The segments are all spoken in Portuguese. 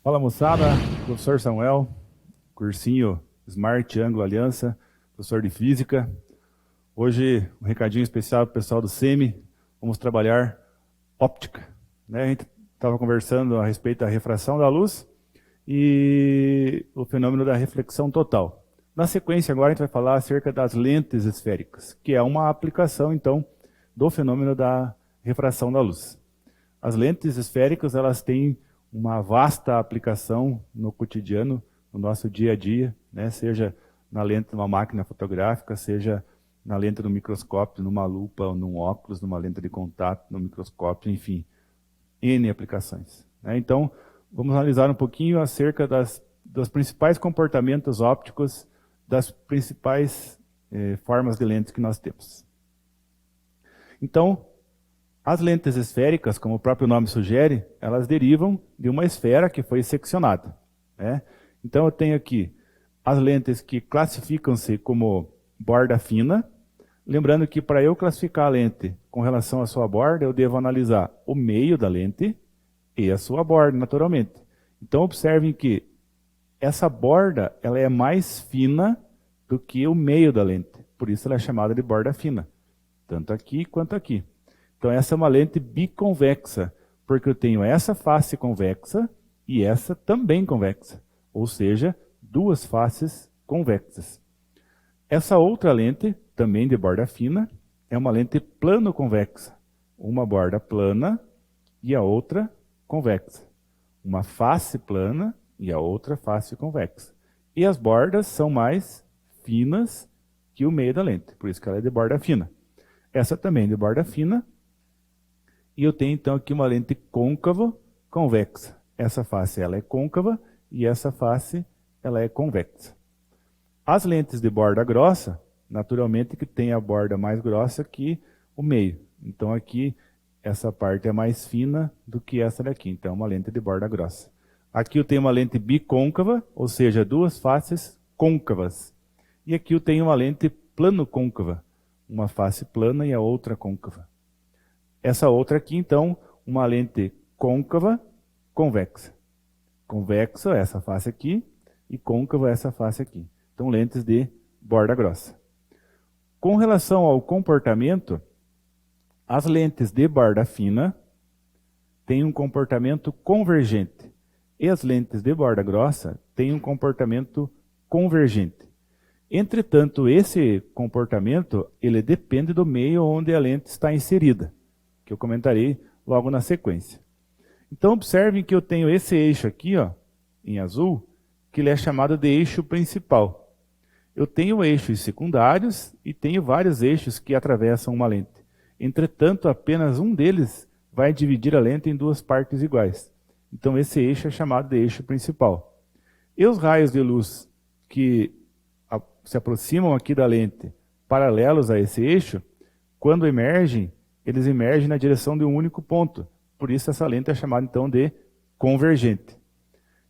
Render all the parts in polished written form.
Fala moçada, professor Samuel, cursinho Smart Ângulo Aliança, professor de Física. Hoje um recadinho especial para o pessoal do SEMI, vamos trabalhar óptica. A gente estava conversando a respeito da refração da luz e o fenômeno da reflexão total. Na sequência agora a gente vai falar acerca das lentes esféricas, que é uma aplicação então do fenômeno da refração da luz. As lentes esféricas, elas têm uma vasta aplicação no cotidiano, no nosso dia a dia, né? Seja na lente de uma máquina fotográfica, seja na lente do microscópio, numa lupa, num óculos, numa lente de contato, no microscópio, enfim, N aplicações, né? Então, vamos analisar um pouquinho acerca dos principais comportamentos ópticos, das principais formas de lentes que nós temos. Então, as lentes esféricas, como o próprio nome sugere, elas derivam de uma esfera que foi seccionada, né? Então eu tenho aqui as lentes que classificam-se como borda fina. Lembrando que para eu classificar a lente com relação à sua borda, eu devo analisar o meio da lente e a sua borda, naturalmente. Então observem que essa borda ela é mais fina do que o meio da lente. Por isso ela é chamada de borda fina, tanto aqui quanto aqui. Então essa é uma lente biconvexa, porque eu tenho essa face convexa e essa também convexa, ou seja, duas faces convexas. Essa outra lente, também de borda fina, é uma lente plano-convexa, uma borda plana e a outra convexa. Uma face plana e a outra face convexa. E as bordas são mais finas que o meio da lente, por isso que ela é de borda fina. Essa também é de borda fina. E eu tenho então aqui uma lente côncava convexa. Essa face ela é côncava e essa face ela é convexa. As lentes de borda grossa, naturalmente que tem a borda mais grossa que o meio. Então aqui essa parte é mais fina do que essa daqui. Então é uma lente de borda grossa. Aqui eu tenho uma lente bicôncava, ou seja, duas faces côncavas. E aqui eu tenho uma lente plano-côncava, uma face plana e a outra côncava. Essa outra aqui, então, uma lente côncava convexa. Convexa, essa face aqui, e côncava, essa face aqui. Então, lentes de borda grossa. Com relação ao comportamento, as lentes de borda fina têm um comportamento convergente. E as lentes de borda grossa têm um comportamento convergente. Entretanto, esse comportamento, ele depende do meio onde a lente está inserida, que eu comentarei logo na sequência. Então observem que eu tenho esse eixo aqui, ó, em azul, que ele é chamado de eixo principal. Eu tenho eixos secundários e tenho vários eixos que atravessam uma lente. Entretanto, apenas um deles vai dividir a lente em duas partes iguais. Então esse eixo é chamado de eixo principal. E os raios de luz que se aproximam aqui da lente, paralelos a esse eixo, quando emergem, eles emergem na direção de um único ponto. Por isso essa lente é chamada então de convergente.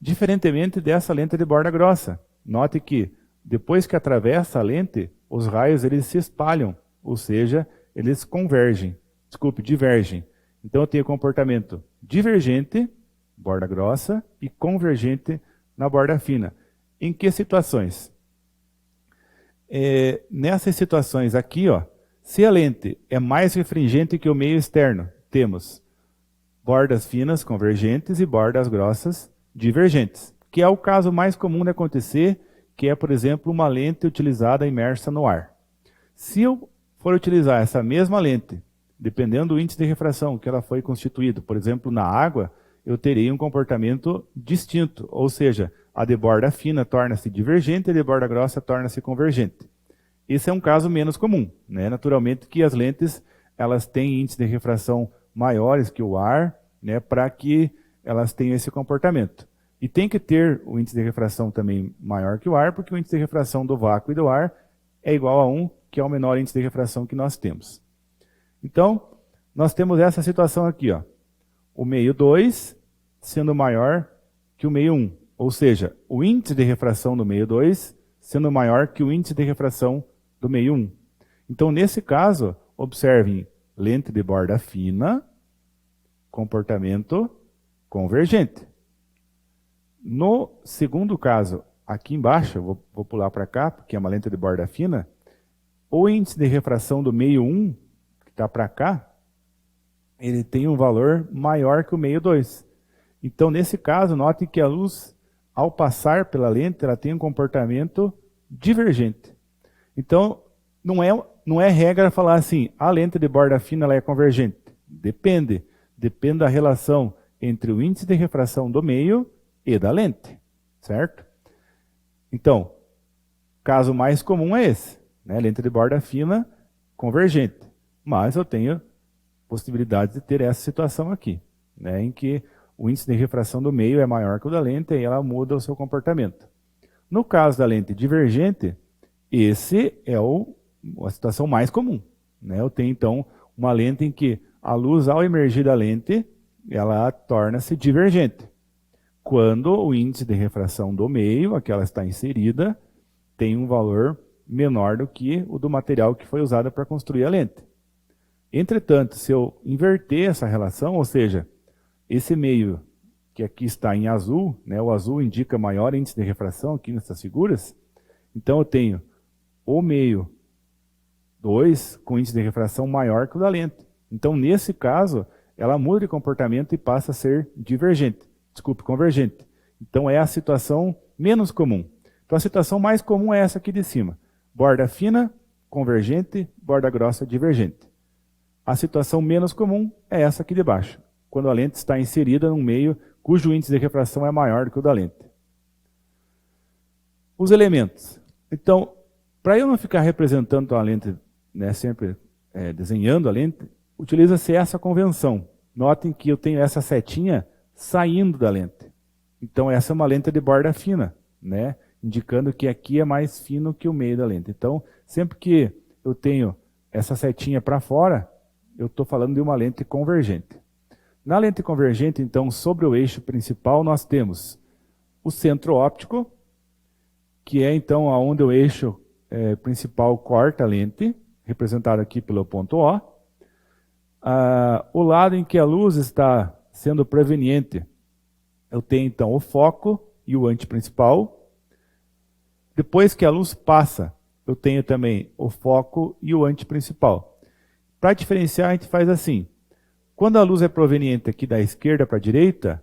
Diferentemente dessa lente de borda grossa. Note que depois que atravessa a lente, os raios eles se espalham, ou seja, eles divergem. Então eu tenho comportamento divergente, borda grossa, e convergente na borda fina. Em que situações? Nessas situações aqui, ó, se a lente é mais refringente que o meio externo, temos bordas finas convergentes e bordas grossas divergentes, que é o caso mais comum de acontecer, que é, por exemplo, uma lente utilizada imersa no ar. Se eu for utilizar essa mesma lente, dependendo do índice de refração que ela foi constituído, por exemplo, na água, eu terei um comportamento distinto, ou seja, a de borda fina torna-se divergente e a de borda grossa torna-se convergente. Esse é um caso menos comum, né? Naturalmente que as lentes elas têm índices de refração maiores que o ar, né, para que elas tenham esse comportamento. E tem que ter o índice de refração também maior que o ar, porque o índice de refração do vácuo e do ar é igual a 1, que é o menor índice de refração que nós temos. Então, nós temos essa situação aqui, ó. O meio 2 sendo maior que o meio 1. Ou seja, o índice de refração do meio 2 sendo maior que o índice de refração do meio 1. Então, nesse caso, observem lente de borda fina, comportamento convergente. No segundo caso, aqui embaixo, eu vou pular para cá, porque é uma lente de borda fina, o índice de refração do meio 1, que está para cá, ele tem um valor maior que o meio 2. Então, nesse caso, notem que a luz, ao passar pela lente, ela tem um comportamento divergente. Então, não é regra falar assim, a lente de borda fina ela é convergente. Depende. Depende da relação entre o índice de refração do meio e da lente, certo? Então, caso mais comum é esse, né? Lente de borda fina convergente. Mas eu tenho possibilidade de ter essa situação aqui, né? Em que o índice de refração do meio é maior que o da lente e ela muda o seu comportamento. No caso da lente divergente, esse é a situação mais comum, né? Eu tenho, então, uma lente em que a luz, ao emergir da lente, ela torna-se divergente. Quando o índice de refração do meio, a que ela está inserida, tem um valor menor do que o do material que foi usado para construir a lente. Entretanto, se eu inverter essa relação, ou seja, esse meio que aqui está em azul, né, o azul indica maior índice de refração aqui nessas figuras, então eu tenho o meio 2 com índice de refração maior que o da lente. Então, nesse caso, ela muda de comportamento e passa a ser divergente. Desculpe, convergente. Então, é a situação menos comum. Então, a situação mais comum é essa aqui de cima. Borda fina, convergente, borda grossa, divergente. A situação menos comum é essa aqui de baixo, quando a lente está inserida num meio cujo índice de refração é maior do que o da lente. Os elementos. Então, para eu não ficar representando a lente, né, sempre desenhando a lente, utiliza-se essa convenção. Notem que eu tenho essa setinha saindo da lente. Então, essa é uma lente de borda fina, né, indicando que aqui é mais fino que o meio da lente. Então, sempre que eu tenho essa setinha para fora, eu estou falando de uma lente convergente. Na lente convergente, então, sobre o eixo principal, nós temos o centro óptico, que é, então, onde o eixo principal corta a lente, representado aqui pelo ponto O. O lado em que a luz está sendo proveniente, eu tenho, então, o foco e o antiprincipal. Depois que a luz passa, eu tenho também o foco e o antiprincipal. Para diferenciar, a gente faz assim. Quando a luz é proveniente aqui da esquerda para a direita,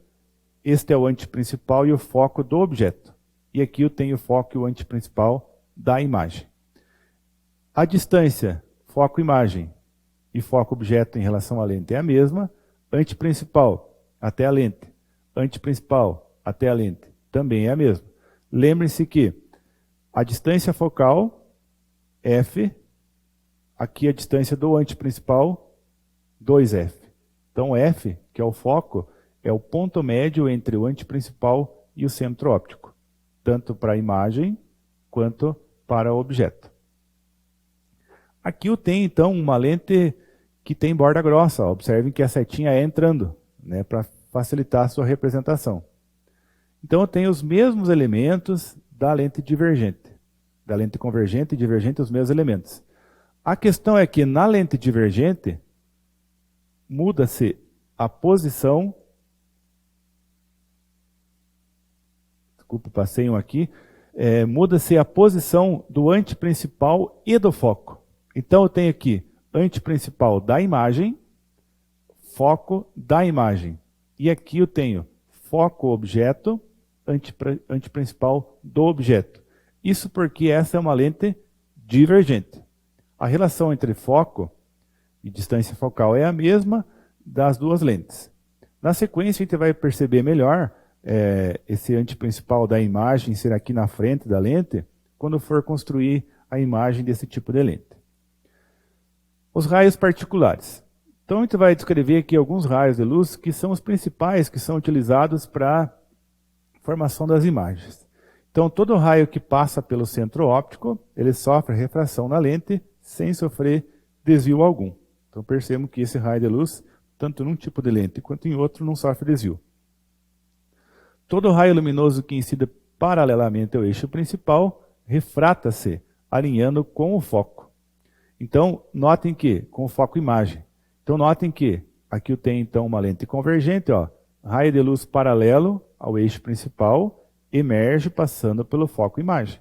este é o antiprincipal e o foco do objeto. E aqui eu tenho o foco e o antiprincipal da imagem. A distância foco-imagem e foco-objeto em relação à lente é a mesma. Antiprincipal até a lente, antiprincipal até a lente também é a mesma. Lembre-se que a distância focal, f, aqui a distância do antiprincipal, 2f. Então, f, que é o foco, é o ponto médio entre o antiprincipal e o centro óptico, tanto para a imagem quanto para o objeto. Aqui eu tenho, então, uma lente que tem borda grossa. Observem que a setinha é entrando, né, para facilitar a sua representação. Então, eu tenho os mesmos elementos da lente divergente. Da lente convergente e divergente, os mesmos elementos. A questão é que na lente divergente, muda-se a posição. Desculpa, passei um aqui. Muda-se a posição do antiprincipal e do foco. Então eu tenho aqui antiprincipal da imagem, foco da imagem. E aqui eu tenho foco objeto, antiprincipal do objeto. Isso porque essa é uma lente divergente. A relação entre foco e distância focal é a mesma das duas lentes. Na sequência, a gente vai perceber melhor esse antiprincipal da imagem ser aqui na frente da lente, quando for construir a imagem desse tipo de lente. Os raios particulares. Então, a gente vai descrever aqui alguns raios de luz que são os principais que são utilizados para a formação das imagens. Então, todo raio que passa pelo centro óptico, ele sofre refração na lente sem sofrer desvio algum. Então, percebam que esse raio de luz, tanto num tipo de lente quanto em outro, não sofre desvio. Todo raio luminoso que incida paralelamente ao eixo principal, refrata-se, alinhando com o foco. Então, notem que, com o foco imagem. Então, notem que, aqui eu tenho então uma lente convergente, ó, raio de luz paralelo ao eixo principal, emerge passando pelo foco imagem.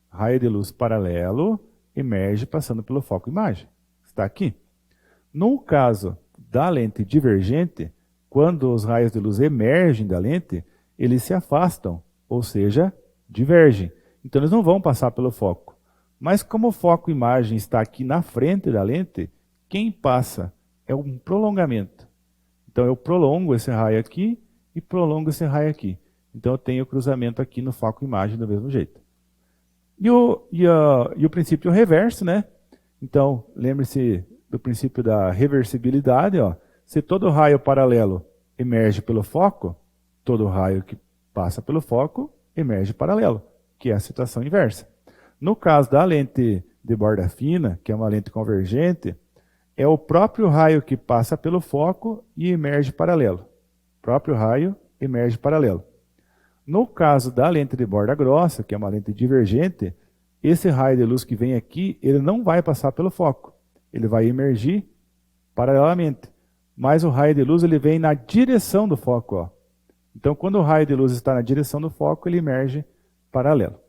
Raio de luz paralelo emerge passando pelo foco imagem. Está aqui. No caso da lente divergente, quando os raios de luz emergem da lente, eles se afastam, ou seja, divergem. Então eles não vão passar pelo foco. Mas como o foco imagem está aqui na frente da lente, quem passa é um prolongamento. Então eu prolongo esse raio aqui e prolongo esse raio aqui. Então eu tenho cruzamento aqui no foco imagem do mesmo jeito. E o princípio reverso, né? Então, lembre-se do princípio da reversibilidade. Ó. Se todo raio paralelo emerge pelo foco, todo raio que passa pelo foco emerge paralelo, que é a situação inversa. No caso da lente de borda fina, que é uma lente convergente, é o próprio raio que passa pelo foco e emerge paralelo. O próprio raio emerge paralelo. No caso da lente de borda grossa, que é uma lente divergente, esse raio de luz que vem aqui, ele não vai passar pelo foco. Ele vai emergir paralelamente. Mas o raio de luz ele vem na direção do foco. Ó. Então, quando o raio de luz está na direção do foco, ele emerge paralelo.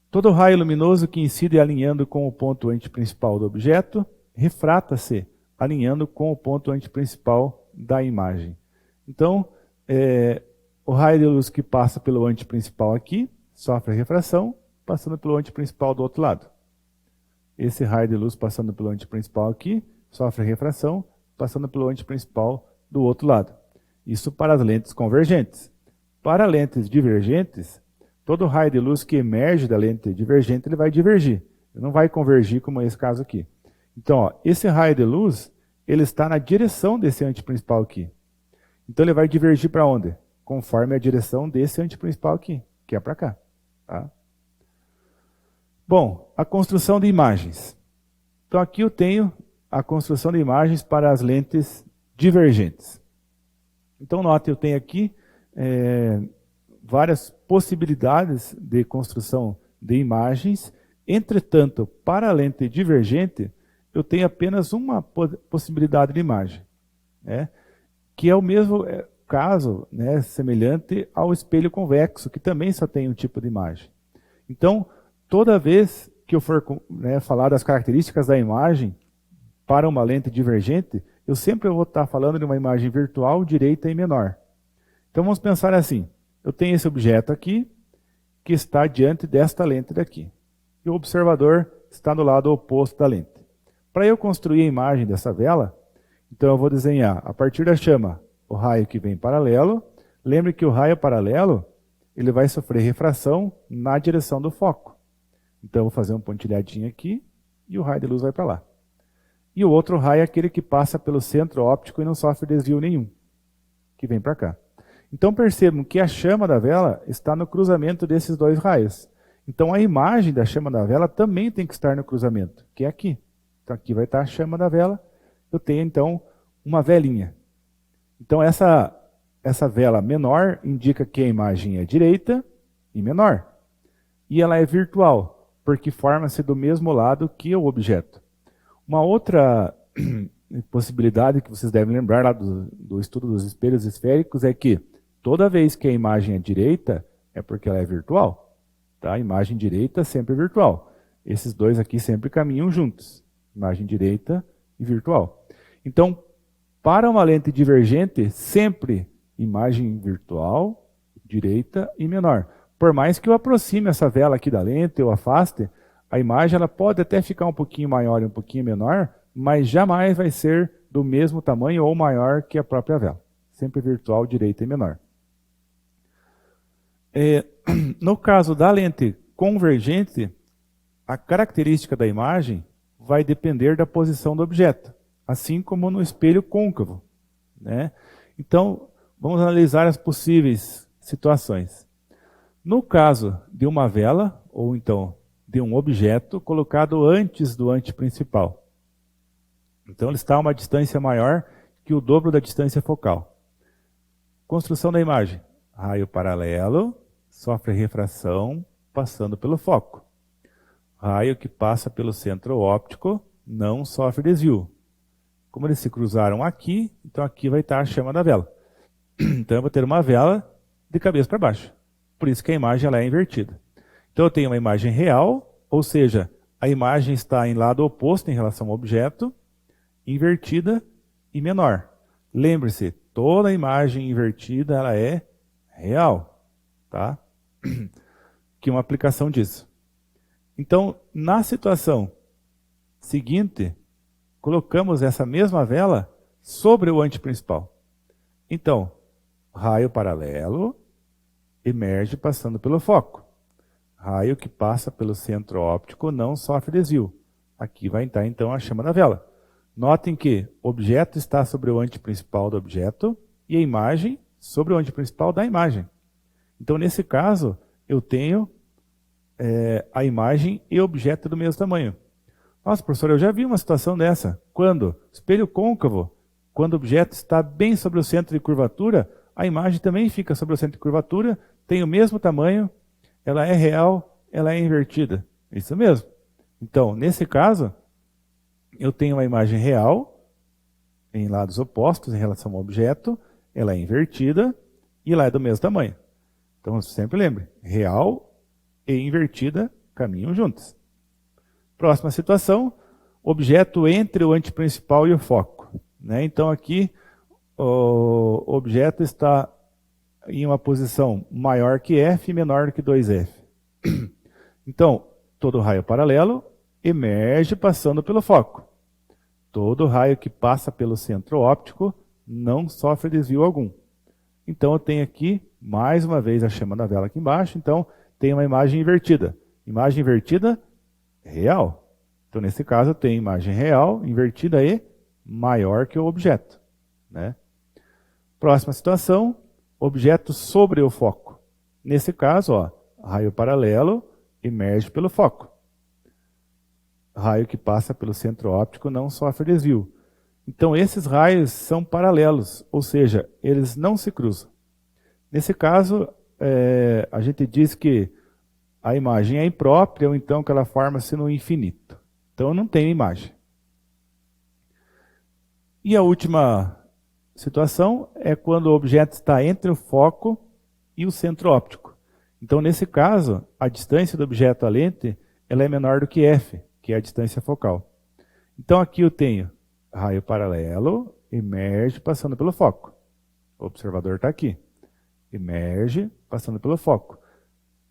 Todo raio luminoso que incide alinhando com o ponto antiprincipal do objeto, refrata-se alinhando com o ponto antiprincipal da imagem. Então, o raio de luz que passa pelo antiprincipal aqui, sofre refração, passando pelo antiprincipal do outro lado. Esse raio de luz passando pelo antiprincipal aqui, sofre refração, passando pelo antiprincipal do outro lado. Isso para as lentes convergentes. Para lentes divergentes, todo raio de luz que emerge da lente divergente, ele vai divergir. Ele não vai convergir como é esse caso aqui. Então, ó, esse raio de luz, ele está na direção desse antiprincipal aqui. Então ele vai divergir para onde? Conforme a direção desse antiprincipal aqui, que é para cá. Tá? Bom, a construção de imagens. Então aqui eu tenho a construção de imagens para as lentes divergentes. Então note, eu tenho aqui várias possibilidades de construção de imagens. Entretanto, para a lente divergente, eu tenho apenas uma possibilidade de imagem, né? Que é o mesmo caso, né, semelhante ao espelho convexo, que também só tem um tipo de imagem. Então, toda vez que eu for falar das características da imagem para uma lente divergente, eu sempre vou estar falando de uma imagem virtual, direita e menor. Então vamos pensar assim, eu tenho esse objeto aqui, que está diante desta lente daqui. E o observador está do lado oposto da lente. Para eu construir a imagem dessa vela, então eu vou desenhar, a partir da chama, o raio que vem paralelo. Lembre que o raio paralelo, ele vai sofrer refração na direção do foco. Então eu vou fazer um pontilhadinho aqui, e o raio de luz vai para lá. E o outro raio é aquele que passa pelo centro óptico e não sofre desvio nenhum, que vem para cá. Então percebam que a chama da vela está no cruzamento desses dois raios. Então a imagem da chama da vela também tem que estar no cruzamento, que é aqui. Então aqui vai estar a chama da vela. Eu tenho então uma velinha. Então essa vela menor indica que a imagem é direita e menor. E ela é virtual, porque forma-se do mesmo lado que o objeto. Uma outra possibilidade que vocês devem lembrar lá do estudo dos espelhos esféricos é que toda vez que a imagem é direita, é porque ela é virtual. Tá? A imagem direita sempre é virtual. Esses dois aqui sempre caminham juntos. Imagem direita e virtual. Então, para uma lente divergente, sempre imagem virtual, direita e menor. Por mais que eu aproxime essa vela aqui da lente, eu afaste, a imagem ela pode até ficar um pouquinho maior e um pouquinho menor, mas jamais vai ser do mesmo tamanho ou maior que a própria vela. Sempre virtual, direita e menor. No caso da lente convergente, a característica da imagem vai depender da posição do objeto, assim como no espelho côncavo, né? Então, vamos analisar as possíveis situações. No caso de uma vela, ou então de um objeto colocado antes do antiprincipal. Então ele está a uma distância maior que o dobro da distância focal. Construção da imagem. Raio paralelo, sofre refração passando pelo foco. Raio que passa pelo centro óptico não sofre desvio. Como eles se cruzaram aqui, então aqui vai estar a chama da vela. Então eu vou ter uma vela de cabeça para baixo. Por isso que a imagem ela é invertida. Então eu tenho uma imagem real, ou seja, a imagem está em lado oposto em relação ao objeto, invertida e menor. Lembre-se, toda imagem invertida ela é real, tá? Que é uma aplicação disso. Então, na situação seguinte, colocamos essa mesma vela sobre o antiprincipal. Então, raio paralelo emerge passando pelo foco. Raio que passa pelo centro óptico não sofre desvio. Aqui vai entrar então a chama da vela. Notem que o objeto está sobre o antiprincipal do objeto e a imagem sobre o antiprincipal da imagem. Então, nesse caso, eu tenho a imagem e o objeto do mesmo tamanho. Nossa, professor, eu já vi uma situação dessa. Quando? Espelho côncavo. Quando o objeto está bem sobre o centro de curvatura, a imagem também fica sobre o centro de curvatura, tem o mesmo tamanho, ela é real, ela é invertida. Isso mesmo. Então, nesse caso, eu tenho uma imagem real, em lados opostos em relação ao objeto, ela é invertida e ela é do mesmo tamanho. Então, sempre lembre, real e invertida caminham juntas. Próxima situação, objeto entre o antiprincipal e o foco. Né? Então aqui o objeto está em uma posição maior que F e menor que 2F. Então, todo raio paralelo emerge passando pelo foco. Todo raio que passa pelo centro óptico não sofre desvio algum. Então eu tenho aqui, mais uma vez, a chama da vela aqui embaixo. Então, tem uma imagem invertida. Imagem invertida, real. Então, nesse caso, eu tenho imagem real, invertida e maior que o objeto. Né? Próxima situação, objeto sobre o foco. Nesse caso, ó, raio paralelo emerge pelo foco. Raio que passa pelo centro óptico não sofre desvio. Então, esses raios são paralelos, ou seja, eles não se cruzam. Nesse caso, a gente diz que a imagem é imprópria, ou então que ela forma-se no infinito. Então, não tem imagem. E a última situação é quando o objeto está entre o foco e o centro óptico. Então, nesse caso, a distância do objeto à lente ela é menor do que f, que é a distância focal. Então, aqui eu tenho raio paralelo, emerge passando pelo foco. O observador está aqui. Emerge passando pelo foco.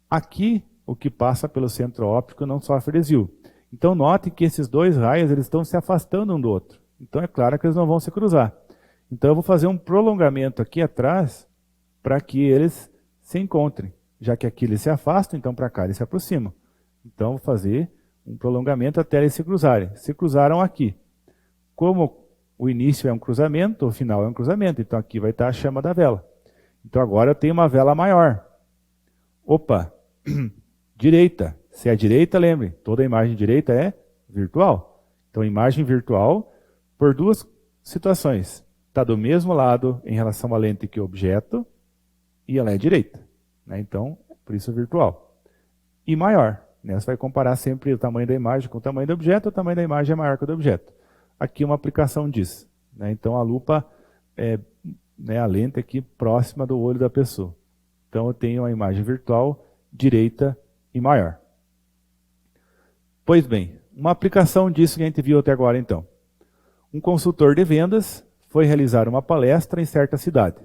Aqui, o que passa pelo centro óptico não sofre desvio. Então, note que esses dois raios eles estão se afastando um do outro. Então, é claro que eles não vão se cruzar. Então, eu vou fazer um prolongamento aqui atrás para que eles se encontrem. Já que aqui eles se afastam, então para cá eles se aproximam. Então, vou fazer um prolongamento até eles se cruzarem. Se cruzaram aqui. Como o início é um cruzamento, o final é um cruzamento. Então, aqui vai estar a chama da vela. Então, agora eu tenho uma vela maior. Opa! Direita. Se é direita, lembre, toda imagem direita é virtual. Então, imagem virtual, por duas situações. Está do mesmo lado em relação à lente que o objeto e ela é direita. Né? Então, por isso virtual. E maior. Né? Você vai comparar sempre o tamanho da imagem com o tamanho do objeto, o tamanho da imagem é maior que o do objeto. Aqui uma aplicação disso. Né? Então, a lupa é a lente aqui próxima do olho da pessoa. Então, eu tenho a imagem virtual direita e maior. Pois bem, uma aplicação disso que a gente viu até agora, então. Um consultor de vendas foi realizar uma palestra em certa cidade.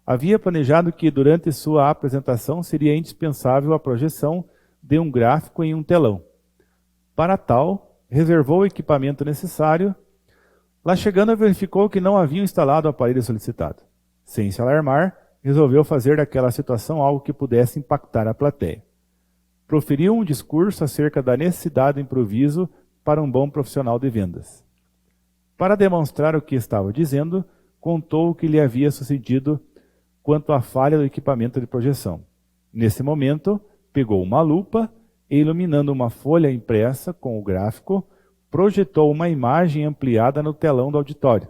Havia planejado que, durante sua apresentação, seria indispensável a projeção de um gráfico em um telão. Para tal, reservou o equipamento necessário. Lá chegando, verificou que não haviam instalado o aparelho solicitado. Sem se alarmar, resolveu fazer daquela situação algo que pudesse impactar a plateia. Proferiu um discurso acerca da necessidade do improviso para um bom profissional de vendas. Para demonstrar o que estava dizendo, contou o que lhe havia sucedido quanto à falha do equipamento de projeção. Nesse momento, pegou uma lupa e, iluminando uma folha impressa com o gráfico, projetou uma imagem ampliada no telão do auditório.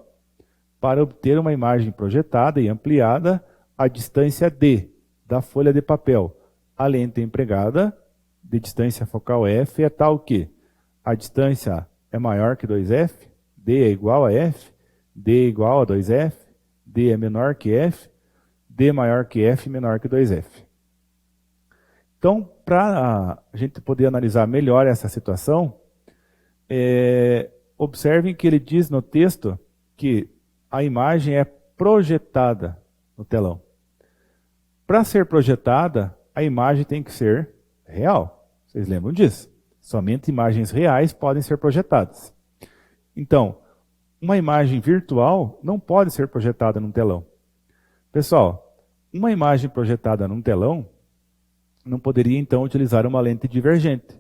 Para obter uma imagem projetada e ampliada, a distância D da folha de papel, a lente empregada, de distância focal F, é tal que a distância é maior que 2F, D é igual a F, D é igual a 2F, D é menor que F, D maior que F menor que 2F. Então, para a gente poder analisar melhor essa situação, observem que ele diz no texto que a imagem é projetada no telão. Para ser projetada, a imagem tem que ser real. Vocês lembram disso? Somente imagens reais podem ser projetadas. Então, uma imagem virtual não pode ser projetada num telão. Pessoal, uma imagem projetada num telão não poderia, então, utilizar uma lente divergente.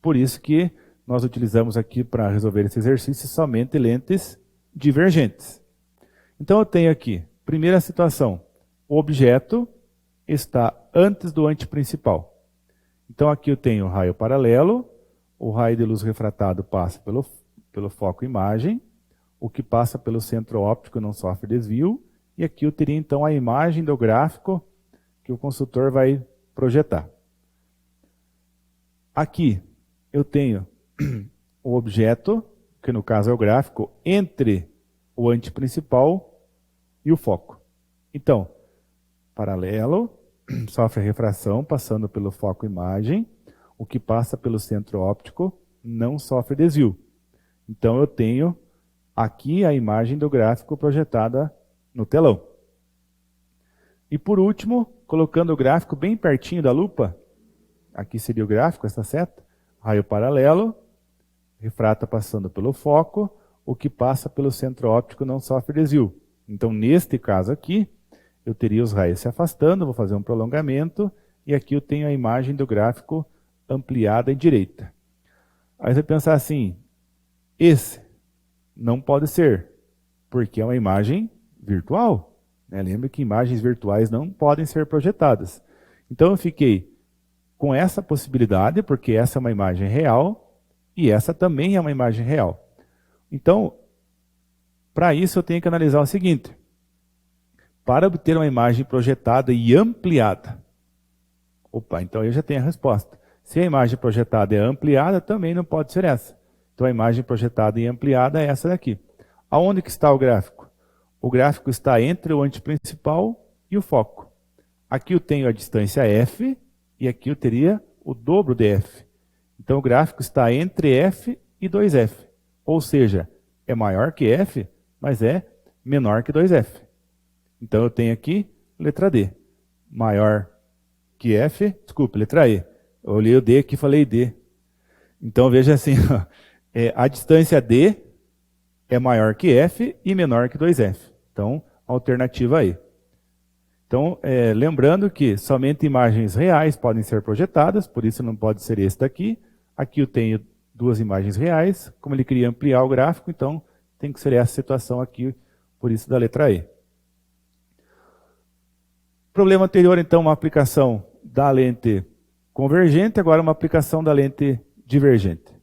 Por isso que nós utilizamos aqui, para resolver esse exercício, somente lentes divergentes. Então, eu tenho aqui, primeira situação, o objeto está antes do anteprincipal. Então, aqui eu tenho o raio paralelo, o raio de luz refratado passa pelo foco imagem, o que passa pelo centro óptico não sofre desvio, e aqui eu teria, então, a imagem do gráfico que o consultor vai projetar. Aqui eu tenho o objeto, que no caso é o gráfico, entre o anteprincipal e o foco. Então, paralelo, sofre refração passando pelo foco imagem, o que passa pelo centro óptico não sofre desvio. Então eu tenho aqui a imagem do gráfico projetada no telão. E por último, colocando o gráfico bem pertinho da lupa, aqui seria o gráfico, essa seta, raio paralelo, refrata passando pelo foco, o que passa pelo centro óptico não sofre desvio. Então, neste caso aqui, eu teria os raios se afastando, vou fazer um prolongamento, e aqui eu tenho a imagem do gráfico ampliada à direita. Aí você pensar assim, esse não pode ser, porque é uma imagem virtual. Lembra que imagens virtuais não podem ser projetadas. Então eu fiquei com essa possibilidade, porque essa é uma imagem real, e essa também é uma imagem real. Então, para isso eu tenho que analisar o seguinte. Para obter uma imagem projetada e ampliada. Opa, então eu já tenho a resposta. Se a imagem projetada é ampliada, também não pode ser essa. Então a imagem projetada e ampliada é essa daqui. Aonde que está o gráfico? O gráfico está entre o anteprincipal e o foco. Aqui eu tenho a distância f, e aqui eu teria o dobro de f. Então o gráfico está entre f e 2f. Ou seja, é maior que f, mas é menor que 2f. Então eu tenho aqui letra D. Maior que f, desculpa, letra E. Eu olhei o D aqui e falei D. Então veja assim, a distância D é maior que f e menor que 2f. Então, alternativa E. Então, lembrando que somente imagens reais podem ser projetadas, por isso não pode ser esse daqui. Aqui eu tenho duas imagens reais, como ele queria ampliar o gráfico, então tem que ser essa situação aqui, por isso da letra E. Problema anterior, então, uma aplicação da lente convergente, agora uma aplicação da lente divergente.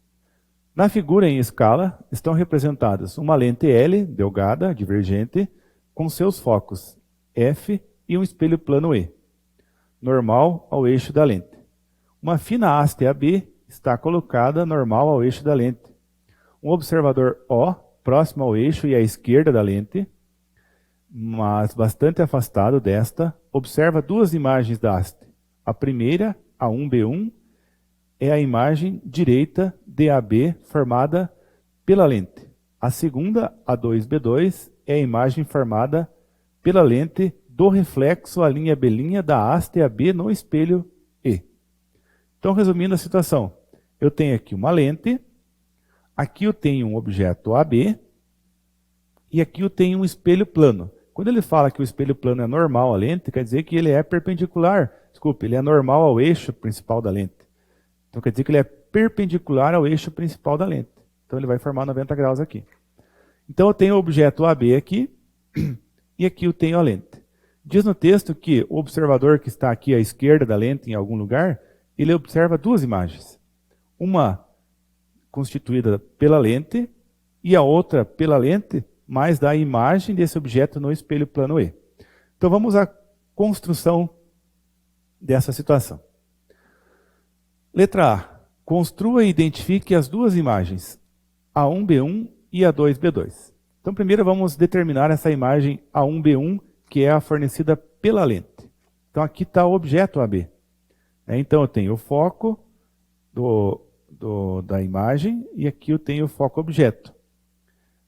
Na figura em escala, estão representadas uma lente L, delgada, divergente, com seus focos F e um espelho plano E, normal ao eixo da lente. Uma fina haste AB está colocada normal ao eixo da lente. Um observador O, próximo ao eixo e à esquerda da lente, mas bastante afastado desta, observa duas imagens da haste. A primeira, a 1B1, é a imagem direita DAB formada pela lente. A segunda, a 2B2, é a imagem formada pela lente do reflexo à linha B' da haste AB no espelho E. Então, resumindo a situação, eu tenho aqui uma lente, aqui eu tenho um objeto AB, e aqui eu tenho um espelho plano. Quando ele fala que o espelho plano é normal à lente, quer dizer que ele é perpendicular, ele é normal ao eixo principal da lente. Então quer dizer que ele é perpendicular ao eixo principal da lente. Então ele vai formar 90 graus aqui. Então eu tenho o objeto AB aqui, e aqui eu tenho a lente. Diz no texto que o observador que está aqui à esquerda da lente, em algum lugar, ele observa duas imagens. Uma constituída pela lente, e a outra pela lente, mas da imagem desse objeto no espelho plano E. Então vamos à construção dessa situação. Letra A. Construa e identifique as duas imagens, a 1B1 e a 2B2. Então primeiro vamos determinar essa imagem A1B1, que é a fornecida pela lente. Então aqui está o objeto AB. Então eu tenho o foco da imagem e aqui eu tenho o foco objeto.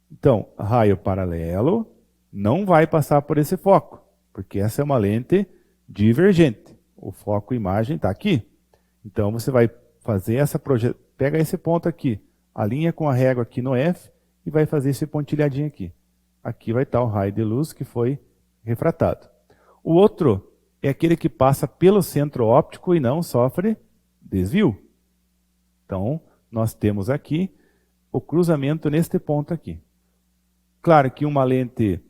Então, raio paralelo não vai passar por esse foco, porque essa é uma lente divergente. O foco imagem está aqui. Então você vai fazer essa projeção, pega esse ponto aqui, alinha com a régua aqui no F e vai fazer esse pontilhadinho aqui. Aqui vai estar o raio de luz que foi refratado. O outro é aquele que passa pelo centro óptico e não sofre desvio. Então, nós temos aqui o cruzamento neste ponto aqui. Claro que uma lente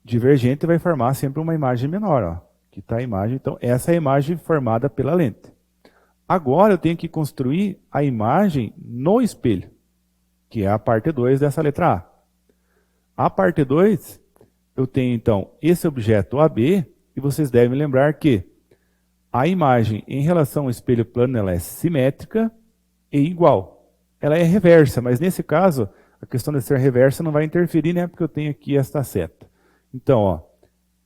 divergente vai formar sempre uma imagem menor. Ó. Aqui está a imagem, então essa é a imagem formada pela lente. Agora eu tenho que construir a imagem no espelho, que é a parte 2 dessa letra A. A parte 2, eu tenho então esse objeto AB, e vocês devem lembrar que a imagem em relação ao espelho plano ela é simétrica e igual. Ela é reversa, mas nesse caso, a questão de ser reversa não vai interferir, né? Porque eu tenho aqui esta seta. Então, ó,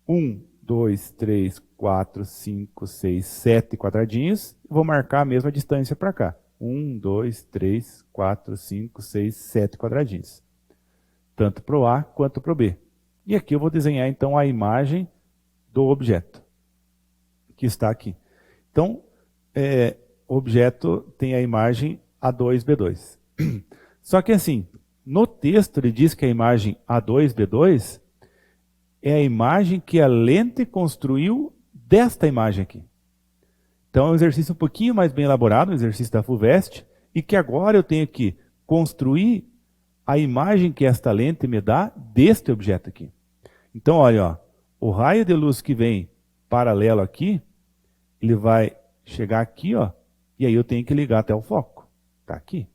1, 2, 3, 4, 5, 6, 7 quadradinhos. Vou marcar a mesma distância para cá. 1, 2, 3, 4, 5, 6, 7 quadradinhos. Tanto para o A quanto para o B. E aqui eu vou desenhar então a imagem do objeto, que está aqui. Então, o objeto tem a imagem A2B2. Só que assim, no texto ele diz que a imagem A2B2 é a imagem que a lente construiu desta imagem aqui. Então é um exercício um pouquinho mais bem elaborado, um exercício da FUVEST, e que agora eu tenho que construir a imagem que esta lente me dá deste objeto aqui. Então olha, ó, o raio de luz que vem paralelo aqui, ele vai chegar aqui, ó, e aí eu tenho que ligar até o foco. Está aqui.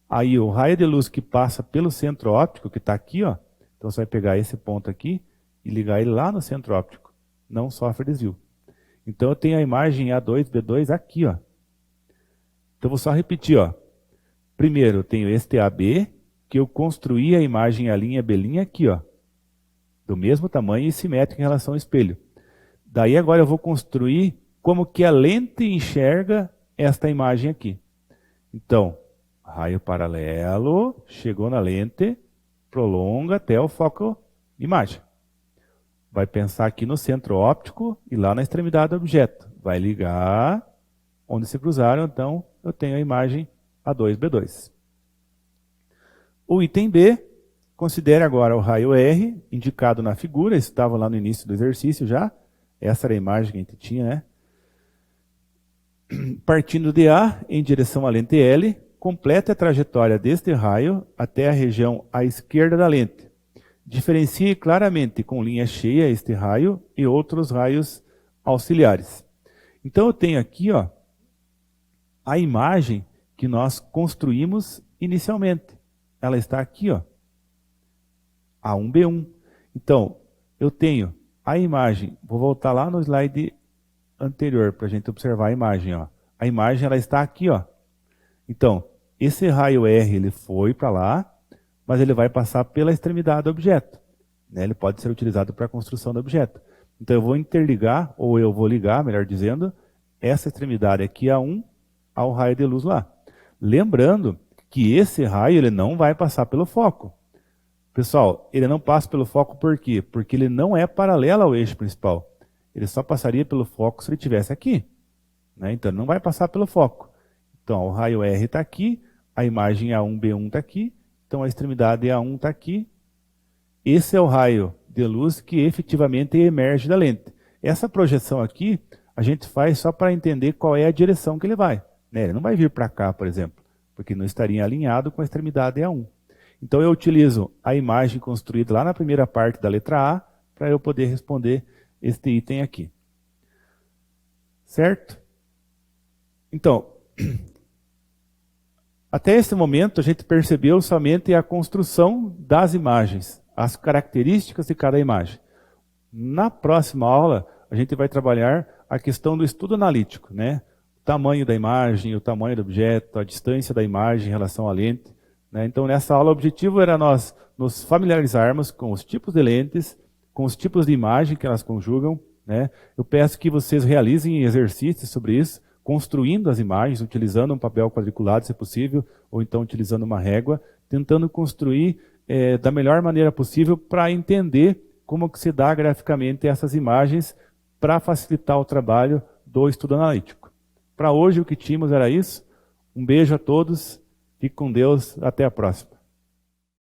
Aí o raio de luz que passa pelo centro óptico, que está aqui, ó, então você vai pegar esse ponto aqui e ligar ele lá no centro óptico. Não sofre desvio. Então eu tenho a imagem A2B2 aqui, ó. Então eu vou só repetir, ó. Primeiro eu tenho este AB, que eu construí a imagem A' B' aqui, ó. Do mesmo tamanho e simétrico em relação ao espelho. Daí agora eu vou construir como que a lente enxerga esta imagem aqui. Então, raio paralelo, chegou na lente, prolonga até o foco imagem. Vai pensar aqui no centro óptico e lá na extremidade do objeto. Vai ligar onde se cruzaram, então eu tenho a imagem A2B2. O item B, considere agora o raio R, indicado na figura, estava lá no início do exercício já. Essa era a imagem que a gente tinha, né? Partindo de A em direção à lente L, complete a trajetória deste raio até a região à esquerda da lente. Diferencie claramente com linha cheia este raio e outros raios auxiliares. Então eu tenho aqui, ó, a imagem que nós construímos inicialmente. Ela está aqui, ó, A1B1. Então, eu tenho a imagem, vou voltar lá no slide anterior para a gente observar a imagem, ó. A imagem ela está aqui, ó. Então, esse raio R ele foi para lá, mas ele vai passar pela extremidade do objeto, né? Ele pode ser utilizado para a construção do objeto. Então eu vou interligar, ou eu vou ligar, melhor dizendo, essa extremidade aqui A1 ao raio de luz lá. Lembrando que esse raio ele não vai passar pelo foco. Pessoal, ele não passa pelo foco por quê? Porque ele não é paralelo ao eixo principal. Ele só passaria pelo foco se ele estivesse aqui, né? Então ele não vai passar pelo foco. Então o raio R está aqui, a imagem A1B1 está aqui, então a extremidade A1 está aqui. Esse é o raio de luz que efetivamente emerge da lente. Essa projeção aqui a gente faz só para entender qual é a direção que ele vai, né? Ele não vai vir para cá, por exemplo, porque não estaria alinhado com a extremidade A1. Então eu utilizo a imagem construída lá na primeira parte da letra A para eu poder responder este item aqui. Certo? Então, até esse momento a gente percebeu somente a construção das imagens, as características de cada imagem. Na próxima aula a gente vai trabalhar a questão do estudo analítico, né? O tamanho da imagem, o tamanho do objeto, a distância da imagem em relação à lente, né? Então nessa aula o objetivo era nós nos familiarizarmos com os tipos de lentes, com os tipos de imagem que elas conjugam, né? Eu peço que vocês realizem exercícios sobre isso, construindo as imagens, utilizando um papel quadriculado, se possível, ou então utilizando uma régua, tentando construir da melhor maneira possível para entender como que se dá graficamente essas imagens para facilitar o trabalho do estudo analítico. Para hoje o que tínhamos era isso. Um beijo a todos, fique com Deus, até a próxima.